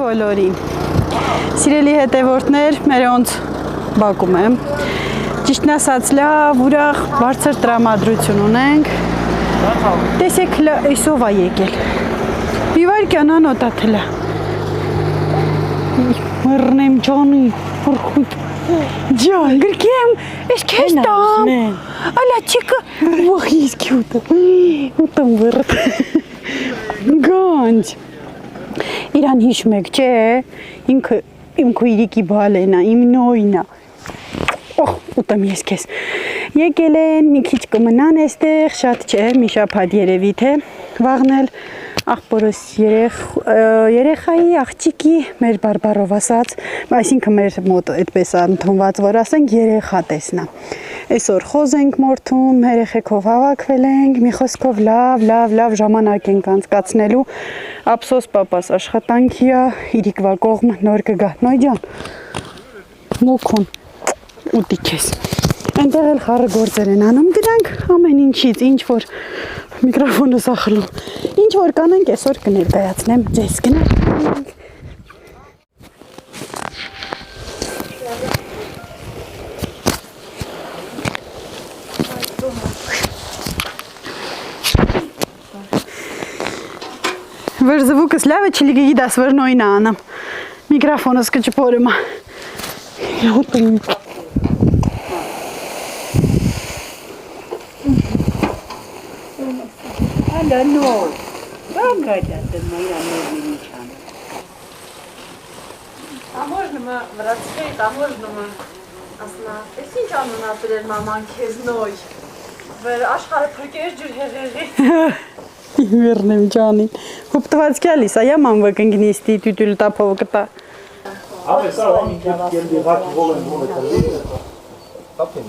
բոլորին։ Սիրելի հետևորդներ, մերոնց բակում եմ։ Ճիշտն ասած, լավ, ուրախ, բարձր տրամադրություն ունենք։ Տեսեք, այսով է եկել։ Բիվարկյան անոտա թլա։ Մռնեմ ջանի, հորխույթ։ Ջան, գրկեմ, ես քեզ տամ։ Ալա չիկը, վախ ես քյուտը։ Ուտամ վրդ։ Գանջ։ Իրան հիշում եք, չէ, ինքը իմ քույրիկի բալենա, իմ նոյնա։ Ուտամ ես քեզ։ Եկել են, մի քիչ կմնան այստեղ, շատ չէ, մի շաբաթ երևի թե վաղնել աղբորս երեխայի, աղջիկի, մեր բարբարով ասած, այսինքն մեր մոտ այդպես ընդունված, որ ասենք երեխա տեսնա։ Այսօր խոզ ենք մորթում, երեխեքով հավաքվել ենք, մի խոսքով լավ ժամանակ ենք անցկացնելու, ափսոս պապաս աշխատանքի է, իրիկվա կողմը նոր կգա, նոյ ջան, մոքոն, ուտի քեզ, այնտեղ էլ խառը գործեր են անում, դրանք ամեն ինչից, ինչ որ միկրոֆոնը սախլում, ինչ որ կանենք այսօր կներկայացնեմ ձեզ, գնանք։ Վրզվուկս լավը չլիգի դաս վրնոյնա անամ, միկրոֆոնս կճպորում է, հոտում։ Ալա նոր, բանգայդատ մայրա նորմինիչան։ А можно мы в расцвет, а можно мы ասնա, ես ինչ անուն ապրել մաման քեզ նոյ, վեր աշխարը պրկեր ջուր հեղեղի։ Վերնեմ ջանին, հուպտված կյալիս, այան վակնգնիստի տյուտül տապով կտա։ Ահե սա ամին կելդի վակի հոլեն հոլը կրվի, տապ են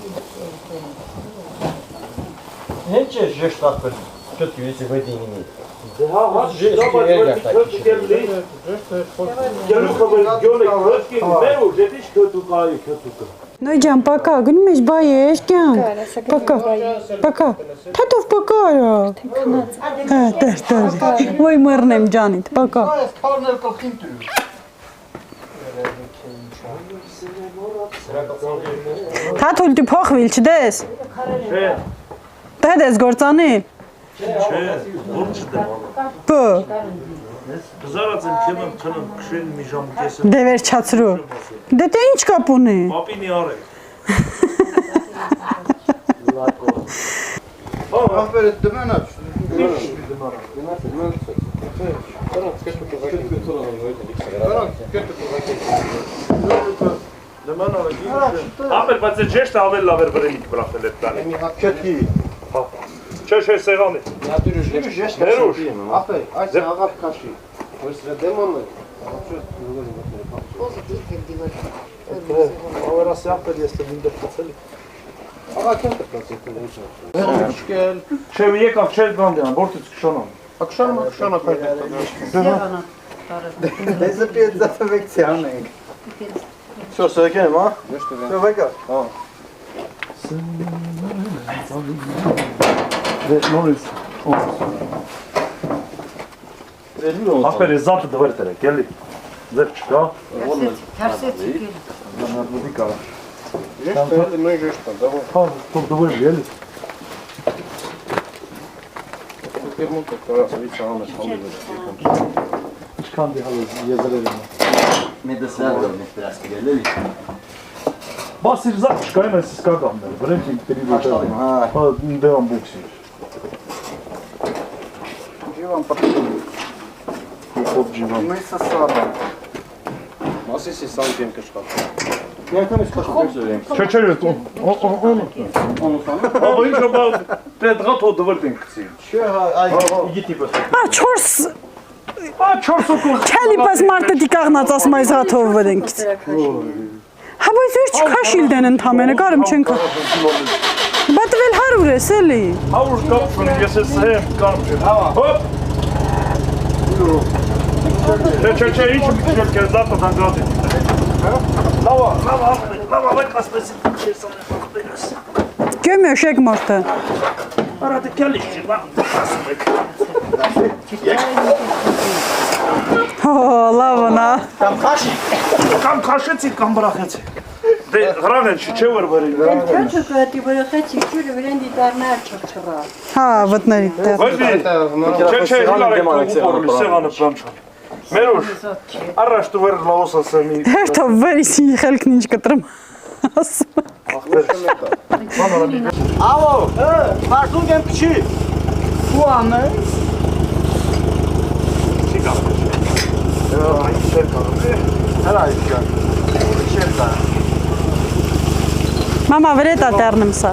Հենց է ժեշտ ապել, կտի վեցի վեդինինի։ Դե հա, ժեշտ կտի կելդի, գելու խվել գյոն եք վրտկին, մեր ու ժետիշ կտու կայի կտու կը։ Նոյ ջան, պակա, գնում ես բայ ես կյան, պակա, թատով պակա արա։ Հա, դար, ոյ մռնեմ ջանիտ, պակա։ Այս քարնել կլխին տու։ Թաթուլ դու փոխվիլ չդես։ Չէ։ Դե դես գործանի։ Չէ, որ չդեմ։ Բը։ Բզարած եմ քեմեմ քնեմ քշել մի ժամ կեսը։ Դե վերջացրու։ Դե դե ինչ կապ ունի։ Պապինի արեք։ Հա, Ապերը դմենա։ Դման արեք։ Ապեր, բայց է ջեշտը ավել լավ էր վրելիք բրախել էդ տանը։ Մի հատ քեթի։ Չէ, սեղանի։ Նատուրի ժեշտ։ Ներուշ։ Ապե, այս աղավ քաշի։ Ոս դեմոնը։ Ավերասի ապեր ես տեմ ինդը պացելի։ Աղա քեթը պացել։ Շկել։ Չէ, եկավ չէ գանդյան, որտից կշանամ։ Ակշանա քայլ։ Դեզը պիետ զատվեկցիան ենք։ Всё, սեքեմ, հա։ Всё, վեկա։ Հա։ Դե նորից։ Ապեր է զատը դվեր տրեք, էլի։ Ձեր չկա։ Թարսեցի կել։ Նարդուդի կարա։ Ժեշտ, նույն ժեշտը, դավո։ Հա, թող դվեր էլի։ Դեմոնը կարասվից ամես հալի։ Ինչքան դի հալը եզրել եմ։ Մեդեսնալը մետրաս կգել էլի։ Բաս իր զատ չկա եմ այս սկա գամներ, վրենք ինք տրի վետել։ Հա, դեվան բուքսի։ Ջիվան պատտում։ Հոպ ջիվան։ Մեսա սաբա։ Մասիսի սանկեմ կշկատ։ Միանգամ ես կաշկել ենք։ Չէ, Աբա ինչը բալ պետղա թո դվրտ ենք կցի։ Չէ, այ Իգի տիպս։ Ա 4 Ա 4 օկուլ։ Չալի բաց մարդը դիկաղնած ասում այս հաթով վրենք։ Հա բայց որ չքաշիլ դեն ընդամենը, կարում չենք։ Բատվել 100 ես էլի։ 100 կապ ես ես հեմ կարմ չեմ։ Հոպ։ Չէ, ինչ միշտ կերզատը դանգրատի։ Լավա, վայք ասպեսի չես անը խախտելս։ Գեմ եշեք մարդը։ Արադը կյալիշ չի, ասում եք։ Լավնա։ Կամ քաշեցի, կամ բրախեցի։ Դե հրան էլ չէ որ վրի։ Քյոթը կատի բրխեցի ջուրը վրան դիտարներ չխրա։ Հա, վտների տեղ։ Ոյդի։ Չէ, հիլարեք կողորլի սեղանը պրանչան։ Մերուշ, առաջ դու վեր լավոս ասեմի։ Հետո վերիսի խելքն ինչ կտրում։ Ալո, մարդուկ եմ քչի։ Ու անես։ Չի կարող։ Այ շեր կարող։ Հələ այդքան։ Շեր կարող։ Մամա, վրետա տերնեմ սա։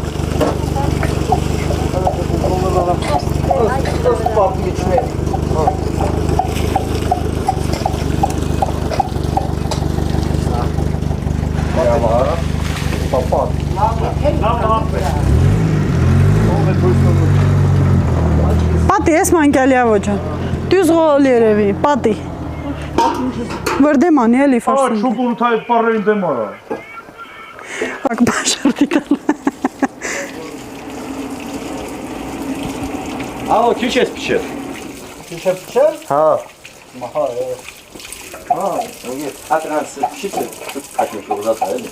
Պատի, ես մանկյալյա ոջան։ Դյուզ գոլ երևի, պատի։ Վրդեման, էլի ֆարսում։ Շուկուրութ այդ պարերին դեմ արա։ Ակ բաշարդի կալ։ Ալո, քիչ ես փիչել։ Քիչ է փչել։ Հա։ Մահա է։ Հա, ատրանս փիչը, ակի շուզատա էլի։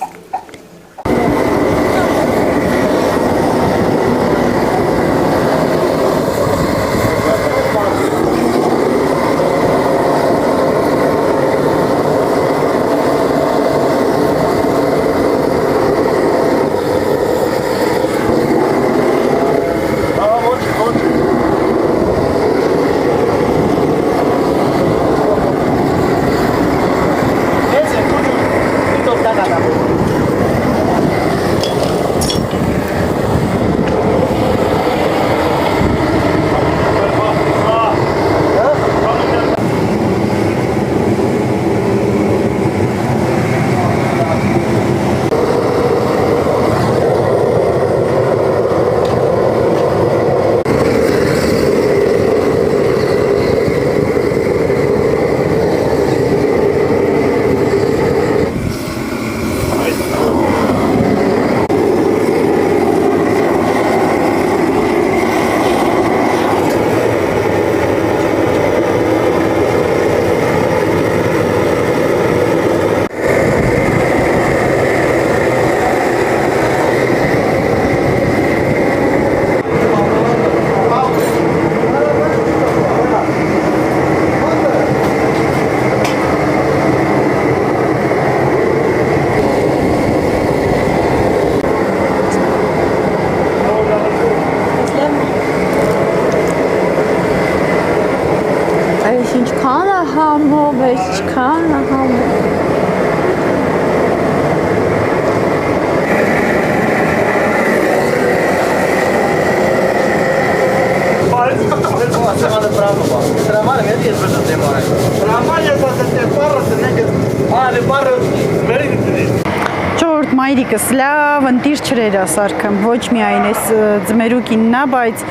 Մայրիկս լավ ընտիր չրեր ասարկեմ, ոչ միայն այս ձմերուկինն է, բայց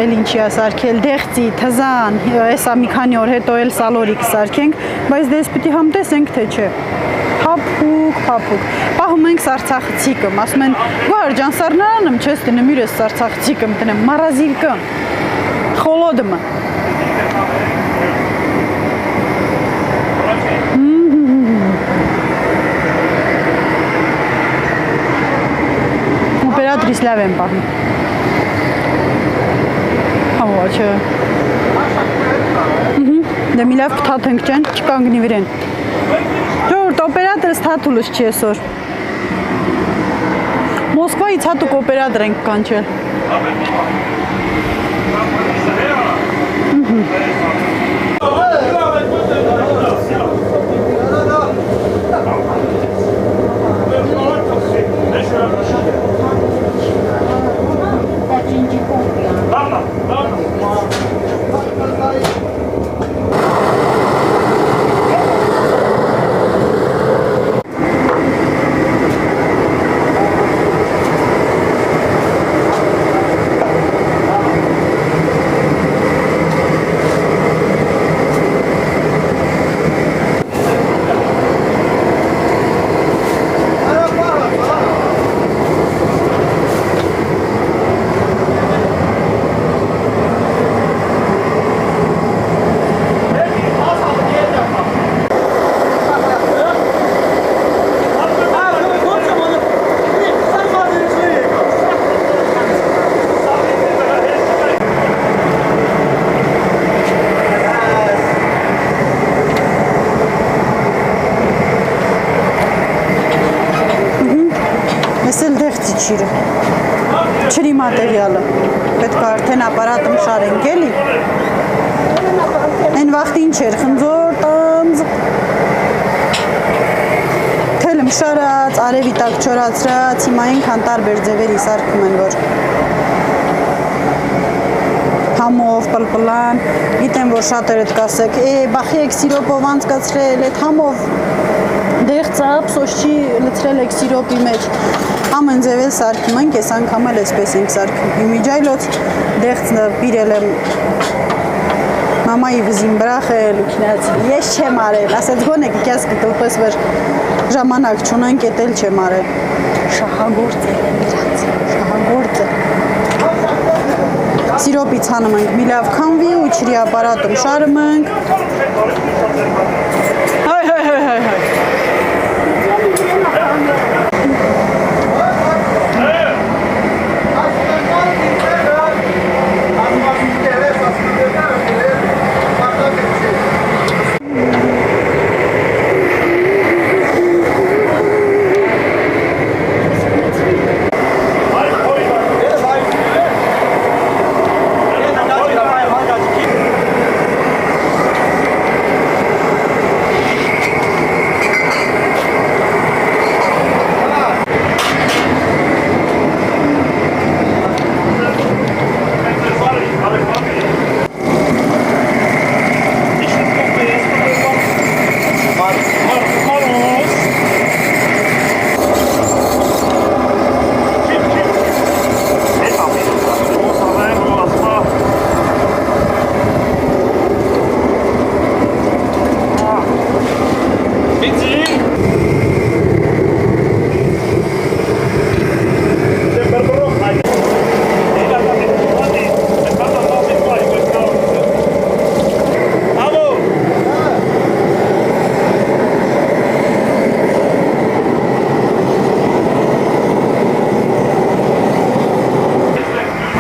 էլ ինչի ասարկել, դեղցի, թզան, էսա մի քանի օր հետո էլ սալորիկ սարքենք, բայց դες պիտի համտեսենք, թե չէ։ Փափուկ, փափուկ։ Պահում ենք սարցախցիկում, ասում են, գար ջանսարնարանում չես տնեմ, յուր ես սարցախցիկում տնեմ, մարազիլկը, խոլոդմը։ Օպերատրիս լավ եմ պահում։ Համո, չէ։ Դե մի լավ կթաթենք ճեն, չկանգնի վիրեն։ Ժորդ, օպերատրս թաթուլս չի այսօր։ Մոսկվայից հատուկ օպերատոր ենք կանչել։ շիրը։ Չրի մատերիալը։ Պետք է արդեն ապարատում շարենք էլի։ Այն վաղտ ինչ էր, խնձոր, տանձ։ Թելում շարած, արևի տակ չորացրած, հիմա այնքան տարբեր ձևերի սարքում են, որ համով, պլպլան, գիտեմ, որ շատերդ կասեք, բախի եք սիրոպով անցկացրել, այդ համով դեղծապ, սոշչի լցրել եք սիրոպի մեջ, ամեն ձև էլ սարքում ենք, ես անգամ էլ այսպես ենք սարքում, իմիջայլոց դեղծը բիրել եմ մամայի վզին բրախել ու կինացի, ես չեմ արել, ասեց գոն եք իկյաս կտուպես, որ ժամանակ չունենք, էտ էլ չեմ արել, շահագործ է իրանց, շահագործ է։ Սիրոպից հանում ենք մի լավ քանվի ու չրի ապարատում շարում ենք։ Հայ։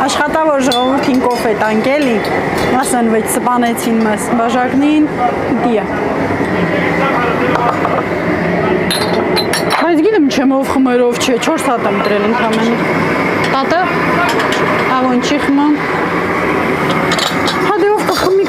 Աշխատավոր ժողովրդին կոֆե տանք էլի, ասեն վեճ սպանեցին մեզ բաժակնին, դիա։ Բայց գիտեմ չեմ ով խմերով չէ, 4 հատ եմ դրել ընդամենը։ Տատը, ավոն չի խմամ։ Հադե ով կխմի։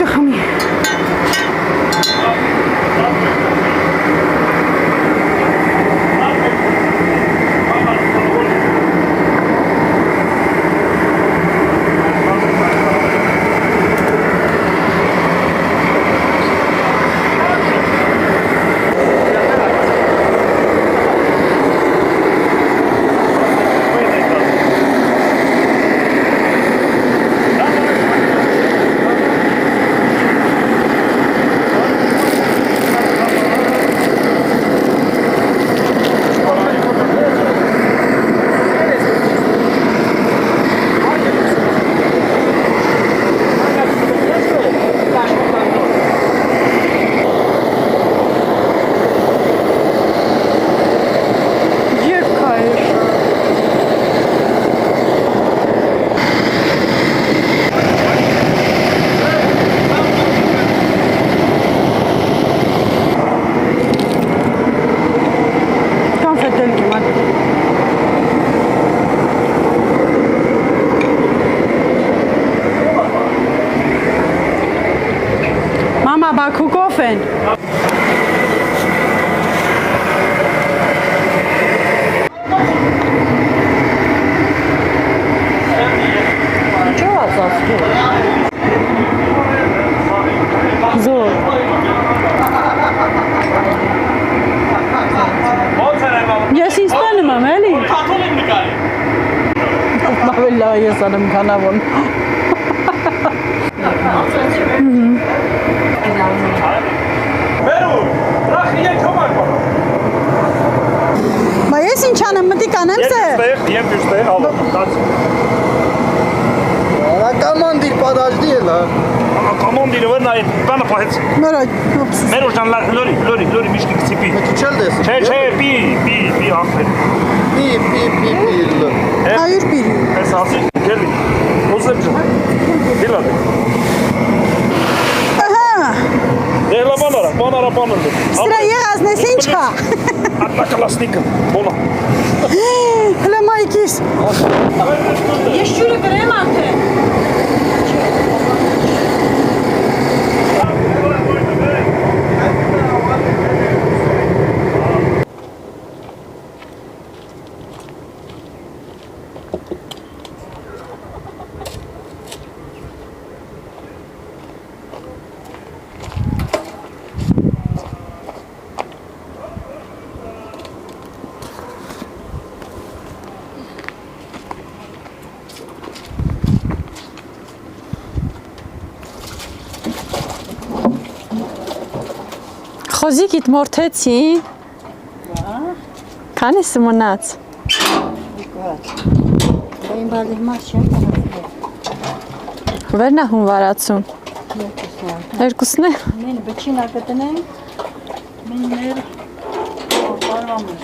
Բաքու կոֆեն։ Ինչո՞ւ ասացու։ Զոր։ Ես ինձ տանում եմ, էլի։ Ավելի լավ ես անում կանավոն։ Բայց ես ինչ անեմ, մտիկ անեմ սեր։ Եմ բյուստեղ, Командир, подожди, да. Командир, вы на это пахать. Меру жан лори, мишки к цепи. Че, пи, ахпер. Пи. Hayır bir. Esası, geldi. Ozlemci. Biladi. Aha. Bana banırdı. Sıra yağız nesin çıka. Atla kalasnikın. Bola. Hıla մայքիս։ Ես ջուրը գրեմ արդեն։ Խոզիկիդ մորթեցի։ Քանի սմնաց։ Այն բալի մաս չեմ Վերնա հունվարացում։ Երկուսն է։ Մեն բջին ակտնենք, մեն մեր բարվամыз։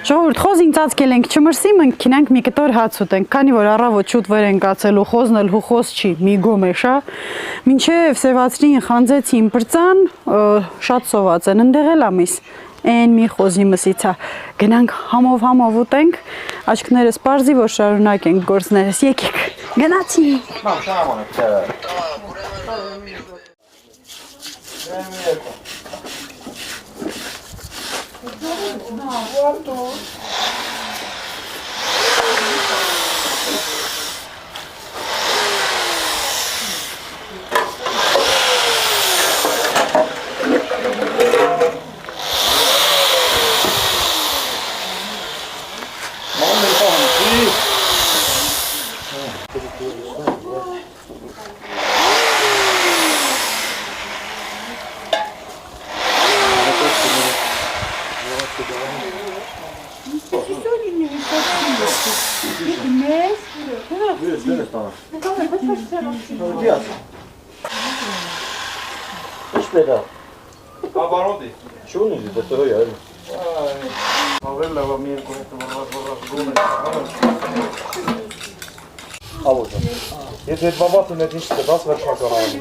Ժողովուրդ, խոզին ծածկել ենք, չմրսի, մենք քինենք մի կտոր հաց ուտենք, քանի որ առավոտ շուտ վեր ենք ացել ու խոզն էլ հուխոզ չի, մի գոմեշ, մինչև սևացրին, խանձեցին, բրծան, շատ սոված են, ընդեղ էլ ամիս, են մի խոզի մսից, գնանք համով ուտենք, աչքներս պարզի, որ շարունակ ենք գործներս, եկեք, գնացի։ Եթե այդ բաբատուն այդ ինչ տվաս վերջական արագ։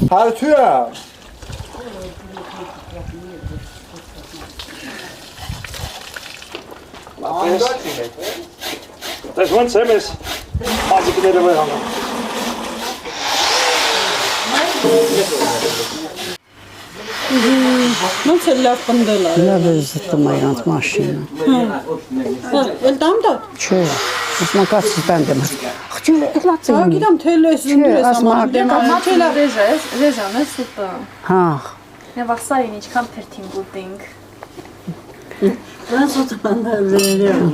Հարթուրա։ Դες ոնց եմ ես մազիկները վեր հանգամ։ Ոնց է լավ պնդել է։ Լավ է զտում այրանց մաշինը։ Էլ տամ դա։ Չէ, ասմակացի բանդեմ։ Ախջի, լացի։ Հա, գիտեմ թե լես ընդրես ասմակ։ Մատելա ռեժան է սուտը։ Հա։ Եվ ասային ինչքան թերթին գուտինք։ Դրանց ոտը բանդալերում։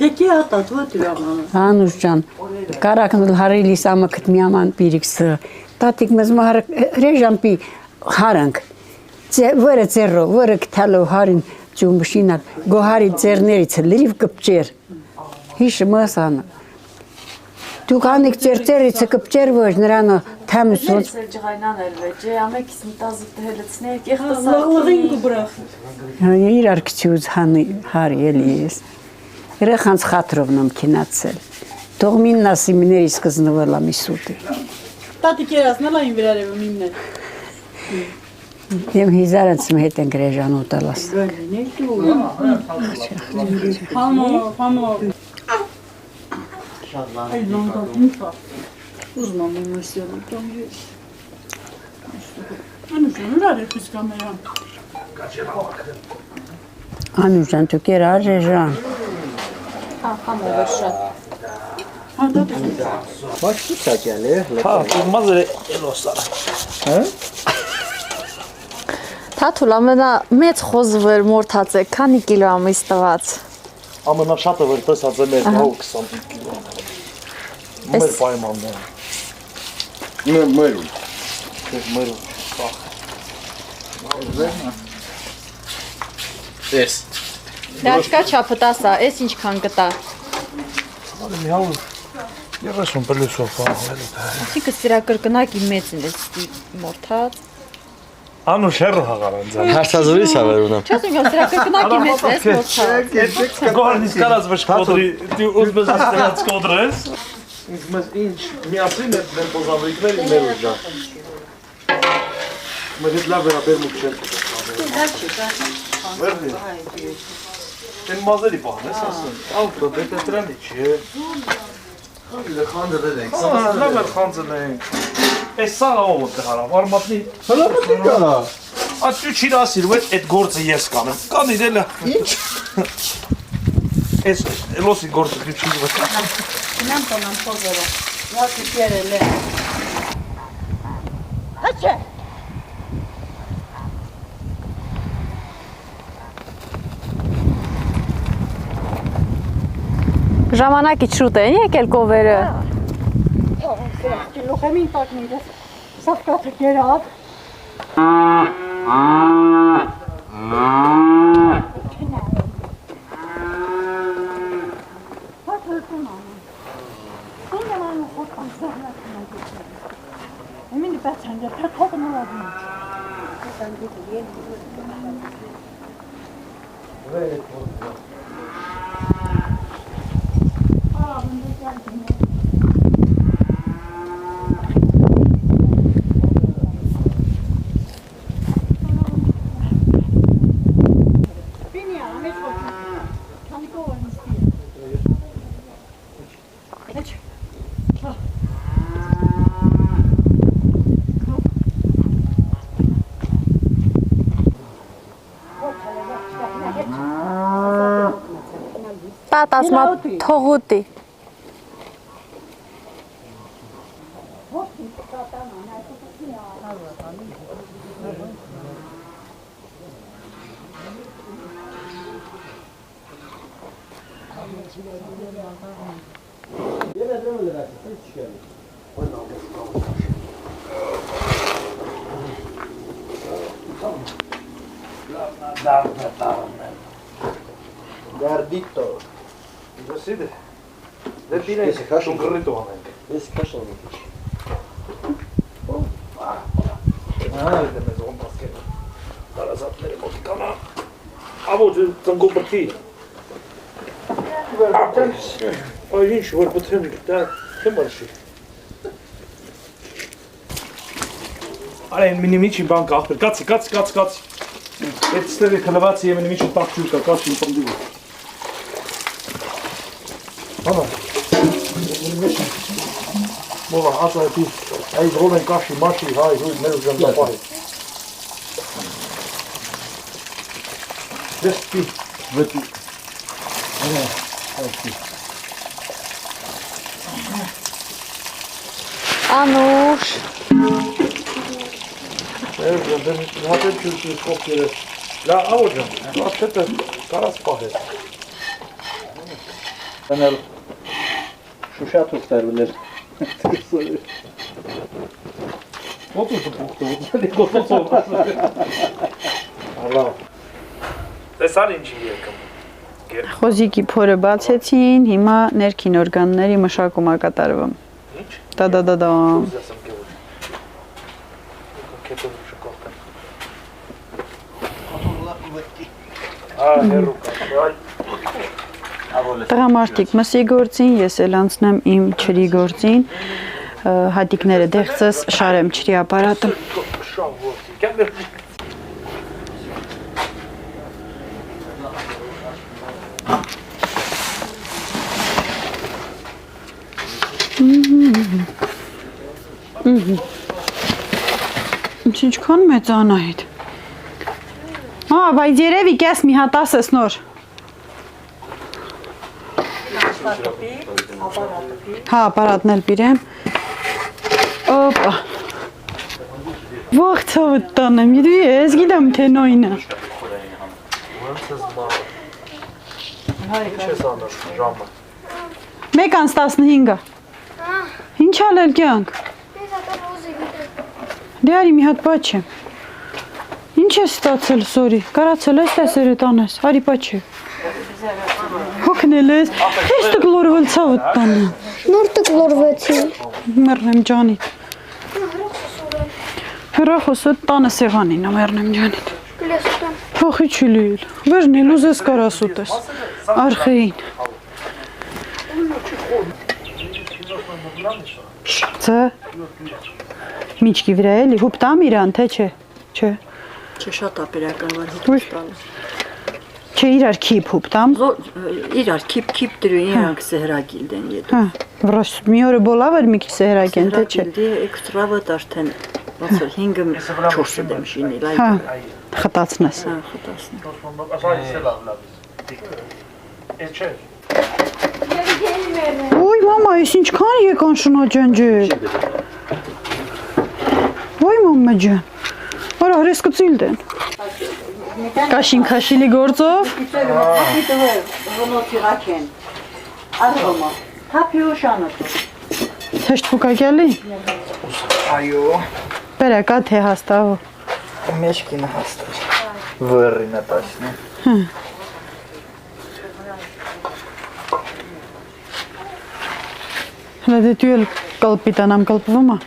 Եկի ատատ ոտի աման։ Հանուշ ջան, կարակն հարիլիս ամակտ միաման պիրիքսը։ Տատիկ մեզ մահար ռեժամպի հարանք։ Վերը ծերրո, վերը կթալով հարին ջումբշինալ, գոհարի ծերներից լիրիվ կպճեր։ Հիշը մասանը։ Դուք անիկ ծերծերից կպճեր ոչ նրանը թամսոց։ Սեր ջղայնան էլ վեջե, ամեկիս միտազի տհելեցնեք, Լաղլաղին կբրախ։ Իրար կչուց հարի էլի ես։ Երեխանց խատրովն եմ քինացել։ Թողմին նասիմների սկզնվել ամի սուտի։ Տատիկ երասնալ այն վրարևը միմներ։ Եմ հիզարանց հետ ենք ռեժան ուտալաս։ Համով։ Ay, non, non, non. Uzman mı mesela? Անուշան, ուր արեք իս կամերան։ Անուշան, դու կեր արժեժան։ Համով շատ։ Baş çakeli. Ha, olmaz öyle dostlar. Թաթուլ ամենա մեծ խոզվեր մորթած է, քանի կիլո ամիս տված։ Ամենա շատը որ տեսած է մեր 25 կիլո։ Մեր պայմաններ։ Մերուն։ Մեր Ես։ Դաշկա չափը տասա, էս ինչքան գտա։ մի հավ երեսուն պլյուսով Այսինքն սրա կրկնակի մեծն է մորթած։ Անուշ հեռու հաղարանձան։ Հարցազրույց ա վերունեմ։ Չասում եմ սրա կրկնակի մեծն է մորթած։ Գորնից կարած ոչ կոդրի, դու ուզում ես դրանց կոդրես։ Ինչ միասին է մեր պոզավիկների մեր ուժա։ Մեր հետ լավ վերաբերմունք չեն։ Են մազերի բան ես ասում։ Ավտո դե դրանի չի։ Խանդը դեք։ Լավ էր խանձն ենք։ Այս սաղը ով է հարավ, արմատնի։ Հլամատի կարա։ Ատու չի ասիր, որ այդ գործը ես կանեմ։ Կան իրելը։ Ինչ։ Այս լոսի գործը դու չի վստահ։ Գնամ տոնամ փոզորը։ Յակի կերել է։ Հաչե։ Ժամանակի շուտ են եկել կովերը։ Լուխեմին տակնիրը։ Սավկաթը կերավ։ Εμείς πέτσανε, θα κόβουμε να δούμε. Տատասմա թողուտի։ Gardito. Գսիդե։ Դե դիրեք շուն գրիտո անենք։ Ես քաշում եմ։ Այդը մեզ ոմպասկե։ Տարազատները մոտիկանա։ Աբոջ ծնկոպրտի։ Այ ինչ որ պետք է դա թեմարշի։ Արեն մինիմիչի բան կախբեր, կացի։ Այդ ստերի քլվացի եմ մինիմիչի տակջուր կա, կացի պնդի։ Ահա։ Մովա, ասա դի, այ ռոլեն կաշի, մաշի, հայ, հույր, մեր ուժան տապահի։ Դեսպի, վետի։ Անուշ։ Հատել չուր կոպկերը։ Լա, ավոջան, ասետը կարաս պահել։ Կանալ շուշատ ուստարուներ։ Ոտուս պուխտը, Ալա։ Տեսար ինչի եկում։ Խոզիկի փորը բացեցին, հիմա ներքին օրգանների մշակում է կատարվում։ Ինչ։ Դա։ Ուզասեմ կեոր։ Կետով շկողկան։ Հերու կա, Տղամարդիկ մսի գործին, ես էլ անցնեմ իմ չրի գործին, հատիկները դեղծես շարեմ չրի ապարատը։ շավ որդի, կյաններ։ Ինչքան մեծանայդ։ Բայց երևի կես մի հատ ասես նոր։ Հա, ապարատն էլ բիրեմ։ Օպա։ Ող ցավը տանեմ, ես գիտեմ թե նույնը։ Մեկ անց 15-ը։ Ինչ ալել կյանք։ Դե արի մի հատ պաչեմ։ Ինչ ես ստացել, սորի, կարացել ես տեսերը տանես, արի պաչեմ։ Հոգնել ես, ես տկլորվել ցավը տանեմ։ Նոր տկլորվեցի։ Մեռնեմ ջանիդ։ Հրախոսը տանը սեղանին, մեռնեմ ջանիդ։ Գլեստան։ Փոխի չի լիլ, վերնել ուզես կարաս ուտես, արխեին։ Ձը, միչկի վրա էլի, հուպ տամ իրան, թե չէ, չէ։ Չէ, շատ ապերական վար հուպ տալը։ Չէ, իրար քիպ հուպ տամ։ Իրար քիպ դրու իրանք սեհրագիլ դեն ետ։ Հա, վրաշ մի օրը բոլավ էր մի քիչ սեհրագեն, թե չէ։ Դե էքստրավատ արդեն ոնց որ 5-4 դեմ շինել, այ։ Հա, խտացնես։ Հա, խտասն։ Ոյ մամա, ես ինչքան եկան շնաջանջել։ Ոյ մամա ջան։ Արա հրես կծիլ դեն։ Կաշին քաշիլի գործով։ Հեշտ փուկակյալի։ Այո, Բերակա թե հաստավո։ մեջքինը հաստատ։ Վեռինը տաշնի։ Հլա դե դու էլ կլպիտանամ կլպվում է։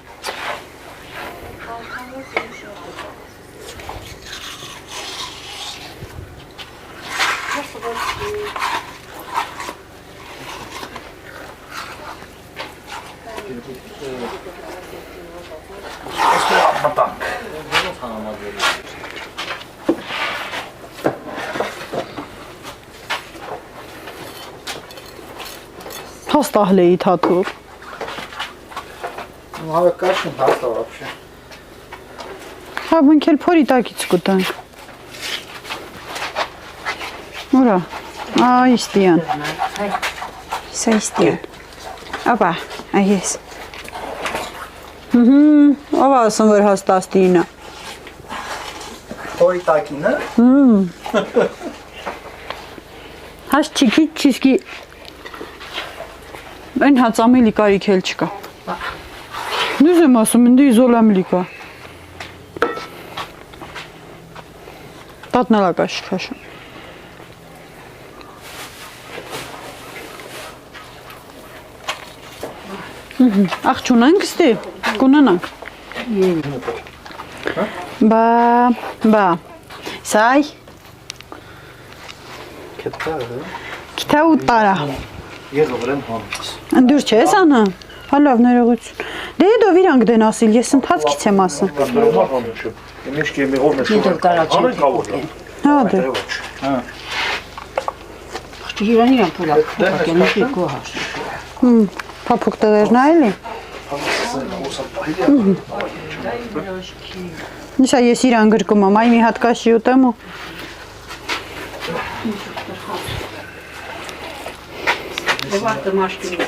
Հաստահլեի թաթուր։ Մահը կաշին հաստա вообще։ Հա, մենք էլ փորի տակից կուտանք։ Ուրա, այստիան։ Սա իստիան։ Ապա, այես։ Ով ասում որ հաստաստինը։ Փորի տակինը։ Հաս չիքի չիսկի Այն հացամելի կարիք էլ չկա։ Դուզ եմ ասում, ինձ իզոլամ լիկա։ Տատնալա կաշի քաշում։ Աղ չունենք ստի, կունենանք։ Բա, սայ։ Կիթա ու տարա։ Եղավ եմ համից։ Ընդուր չես անա, հալավ ներողություն։ Դե դով իրանք դեն ասիլ, ես ընթացքից եմ ասում։ Մեջքի մի օրն է շուտ։ Հա դե։ Իրան փուլակ, կենիշի կոհաշ։ Պապուկ տղերն այլի։ Նիսա ես իրան գրկում եմ, այ մի հատ կաշի ուտեմ ու։ Դեպարտը մաշկին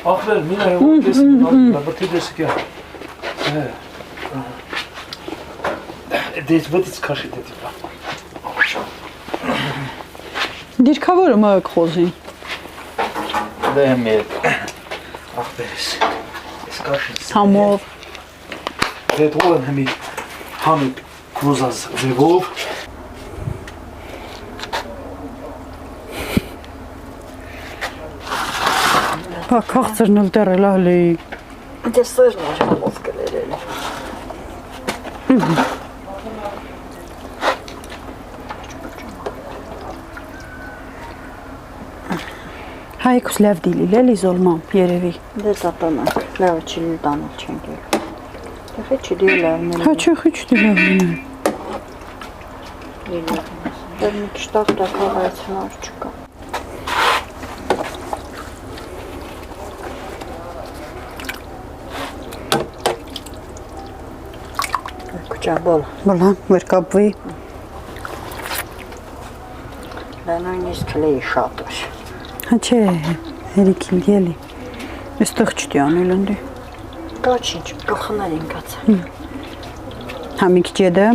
Ախր, մինա հոտ տեսնա, բթի դեսկա։ Դες վտից քաշի դեպա։ Դիրքավորը մակ խոզին։ Դե մի ախպերս։ Ես կաշին։ Համով։ Դե թողան հիմի համի կոզած ձևով։ Բա քաղցրն էլ դեռել ալի։ Դե սերն էր համով կլերել։ Հայկուս լավ դիլիլ էլի զոլմամ, երևի։ Դե տապանանք, լավը չիլի տանել չենք էլ։ Դե չիլի լավն էլ։ Հա չխի չդիլավն է։ Դե մի քիչ տակ-տակ հավայցնար չկա։ Ջաբոլ։ Բլա, վեր կապվի։ Դա նույնիսկ լեի շատ էր։ Հա չէ, հերիքին գելի։ Այստեղ չտի անել ընդի։ Կաչինչ, կխնարին կաց։ Հա մի քիչ եդը։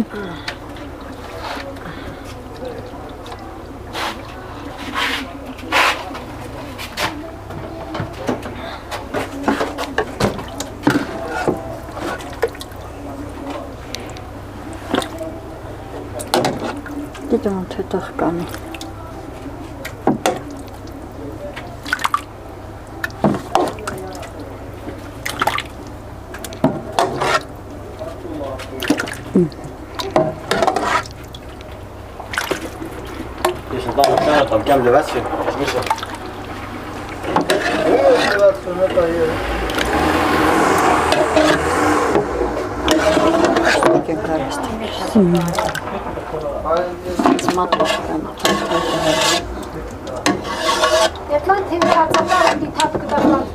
Գիտեմ թե տեղ կանի։ Ես ընտանիքները տամ, կեմ լվացվի, շմիսը։ Եկեմ կարստի։ Մատուշ կան։ Եթլան թե հացապարը դիթապ կդարված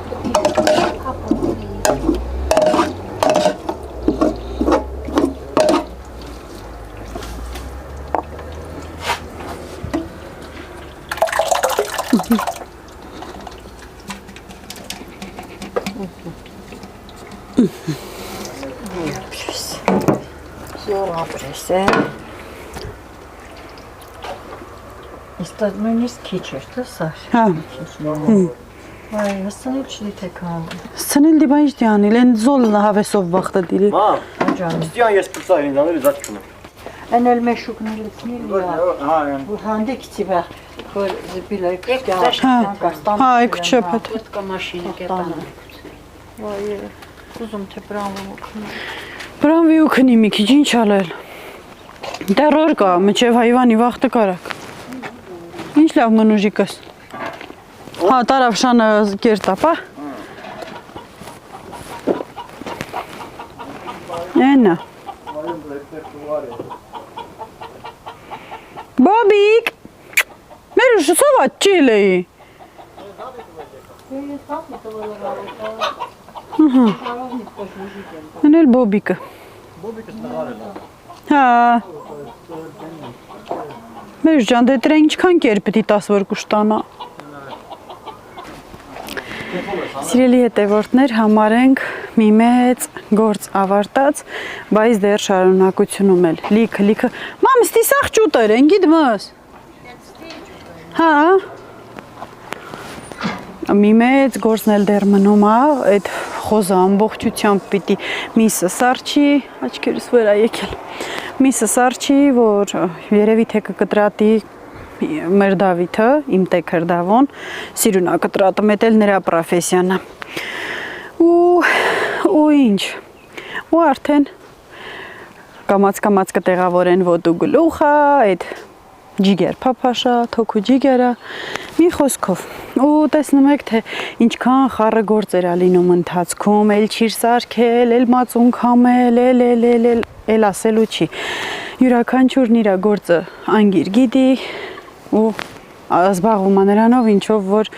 Զոր ապրես է։ Իստա նույնիսկ քիչ էր, թե սար։ Հա, Այ, հսանիլ չլի թե կան։ սցնել դի բա ինչ դի անել, են զոլ հավեսով վախտը դիրի։ Մամ, Աջան։ ստիան ես պրծա իրին դանել զատ չունեմ։ Են էլ մեշուկներ լցնիլ յա։ Հա, են։ Ու հանդիքցի բա, որ զբիլը Հա, այք չեպետ։ Պետք է մաշինը կետանը։ Վայ, ուզում թե բրանվում ուքնի։ Բրանվի ու քնի մի քիչ ինչ ալել։ Տերոր կա, մինչև հայվանի վախտը կարակ։ Ինչ լավ մնուժիկս։ Հա, տարավշանը կերտապա։ Էնա։ Բոբիկ։ Մեր ուշսով աչիլ էի։ Էնել բոբիկը։ Հա։ Մեր ջան, դե դրա ինչքան կեր պիտի 12 շտանա։ Սիրելի հետևորդներ, համարենք մի մեծ գործ ավարտած, բայց դեռ շարունակությունում էլ։ Լիքը։ Մամ, ստի սաղ ճուտեր են, գիտմս։ Հա։ Մի մեծ գործն էլ դեռ մնում է, այդ խոզը ամբողջությամբ պիտի միսը սարչի, աչքերս վրա եկել։ Միսը սարչի, որ երևի թե կկտրատի մեր Դավիթը, իմ տեքր Դավոն, սիրունա կտրատը մետել նրա պրոֆեսիան է։ Ու ինչ։ Ու արդեն կամաց կտեղավորեն ոտու գլուխը, այդ ջիգեր փափաշա, թոքու ջիգերը, մի խոսքով։ Ու տեսնում եք, թե ինչքան խառը գործեր ա լինում ընթացքում, էլ չիր սարքել, էլ մածուն քամել, էլ ասելու չի։ Յուրաքանչյուրն իր գործը անգիր գիտի ու զբաղվում է նրանով, ինչով որ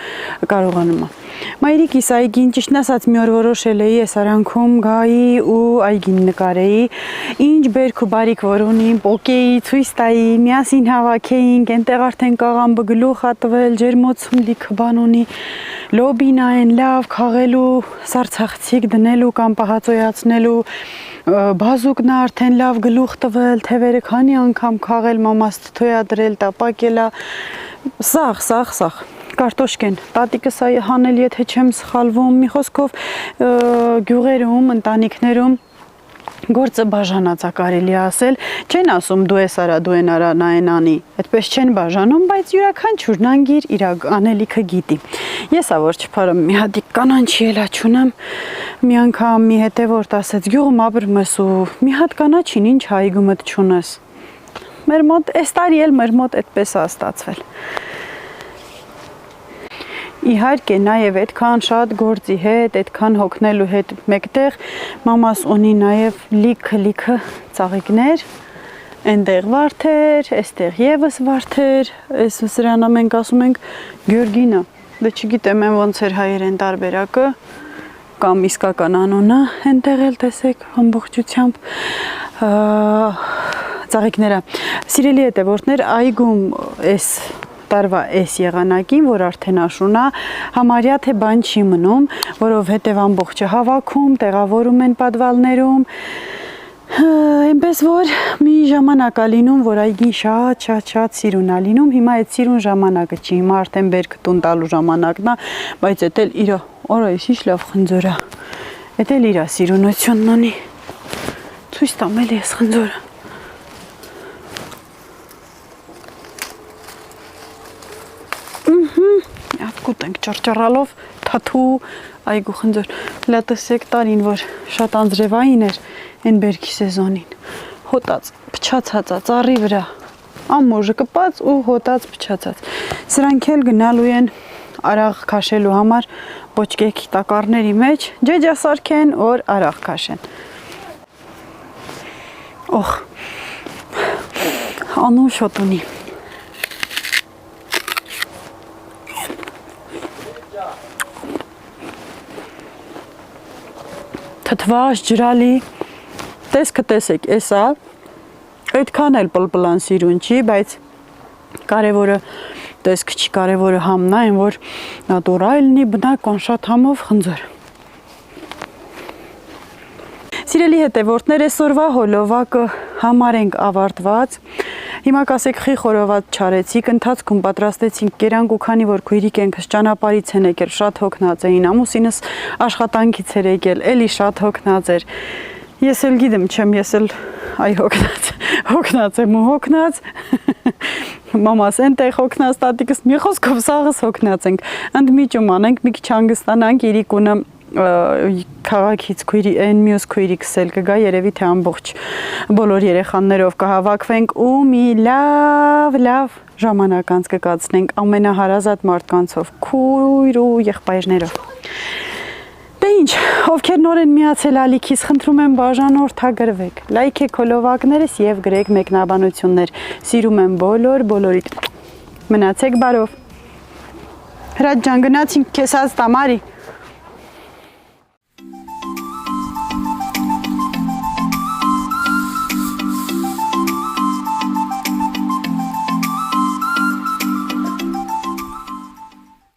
կարողանում է։ Մայրիկիս այգին ճիշտն ասած մի օր որոշել էի այս արանքում գայի ու այգին նկարեի, ինչ բերք ու բարիք որ ունի, պոկեի, ցույց տայի, միասին հավաքեինք, այնտեղ արդեն կաղամբը գլուխ ա տվել, ջերմոցում լիքը բան ունի, լոբին այն լավ քաղելու, սարցախցիկ դնելու կամ պահածոյացնելու, բազուկն արդեն լավ գլուխ տվել, թևերը քանի անգամ քաղել, մամաս թոյա դրել, տապակելա, սաղ, կարտոշկեն, տատիկս հանել եթե չեմ սխալվում, մի խոսքով գյուղերում, ընտանիքներում գործը բաժանած է կարելի ասել, չեն ասում դու ես արա, դու են արա, նա են անի, այդպես չեն բաժանում, բայց յուրաքանչյուրն անգիր իր անելիքը գիտի։ Ես որ չփարեմ մի հատիկ կանանչի էլա չունեմ, մի անգամ մի հետևորդ ասեց գյուղում ապրում ես ու մի հատ կանաչին ինչ հայգումդ չունես։ Մեր մոտ այս տարի էլ մեր մոտ այդպես է ստացվել։ Իհարկե նաև այդքան շատ գործի հետ, այդքան հոգնելու հետ մեկտեղ մամաս ունի նաև լիքը ծաղիկներ, այնտեղ վարդեր, այստեղ եւս վարդեր, այս սրանը մենք ասում ենք Գյորգինը, դե չգիտեմ են ոնց էր հայերեն տարբերակը կամ իսկական անունը, այնտեղ էլ տեսեք ամբողջությամբ ծաղիկները։ Սիրելի հետևորդներ, այգում այս տարվա այս եղանակին, որ արդեն աշունա, համարյա թե բան չի մնում, որովհետև ամբողջը հավաքում, տեղավորում են պատվալներում, այնպես որ մի ժամանակ ա լինում, որ այգին շատ սիրուն ա լինում, հիմա այդ սիրուն ժամանակը չի, հիմա արդեն բերք տուն տալու ժամանակն ա, բայց էդ էլ իրա, արա ես ինչ լավ խնձոր ա, էդ էլ իրա սիրունությունն ունի, ցույց տամ էլի ես խնձորը։ Կուտ ենք ճարճարալով թաթու այգու խնձոր, լատսեք տարին, որ շատ անձրևային էր են բերքի սեզոնին, հոտած, պչացած, ծառի վրա, ամոժը կպած ու հոտած պչացած, սրանք էլ գնալու են արաղ կաշելու համար բոճկեքի տակարների մեջ, ջեջասարքեն, որ արաղ կաշեն, օխ, անու շոտ ունի, թթվաշ, ջրալի, տեսքը տեսեք, էսա, այդքան էլ պլպլան սիրուն չի, բայց կարևորը տեսքը չի, կարևորը համն այն, որ նատուրալնի բնական շատ համով խնձոր։ Սիրելի հետևորդներ, այսօրվա հոլովակը համարենք ավարտված, հիմա կասեք խի խորոված չարեցիք, ընթացքում պատրաստեցինք կերանք ու քանի որ քույրիկ ենքս ճանապարից են եկել, շատ հոգնած էին, ամուսինս աշխատանքից էր եկել, էլի շատ հոգնած էր, ես էլ գիտեմ չեմ, ես էլ այ հոգնած եմ ու հոգնած, մամաս ենտեղ հոգնած, տատիկս մի խոսքով սաղս հոգնած ենք, ընդմիջում անենք, մի քիչ հանգստանանք, իրիկունը քաղաքից այն մյուս քույրիկս էլ կգա, երևի թե ամբողջ բոլոր երեխաներով կհավաքվենք ու մի լավ ժամանակ անց կկացնենք ամենահարազատ մարդկանցով, քույր ու եղբայրներով։ Դե ինչ, ովքեր նոր են միացել ալիքիս, խնդրում եմ բաժանորդագրվեք, լայքեք հոլովակներս եւ գրեք մեկնաբանություններ, սիրում եմ բոլորիդ, մնացեք բարով, Հրաչ ջան, գնացինք քեզ հաստամարի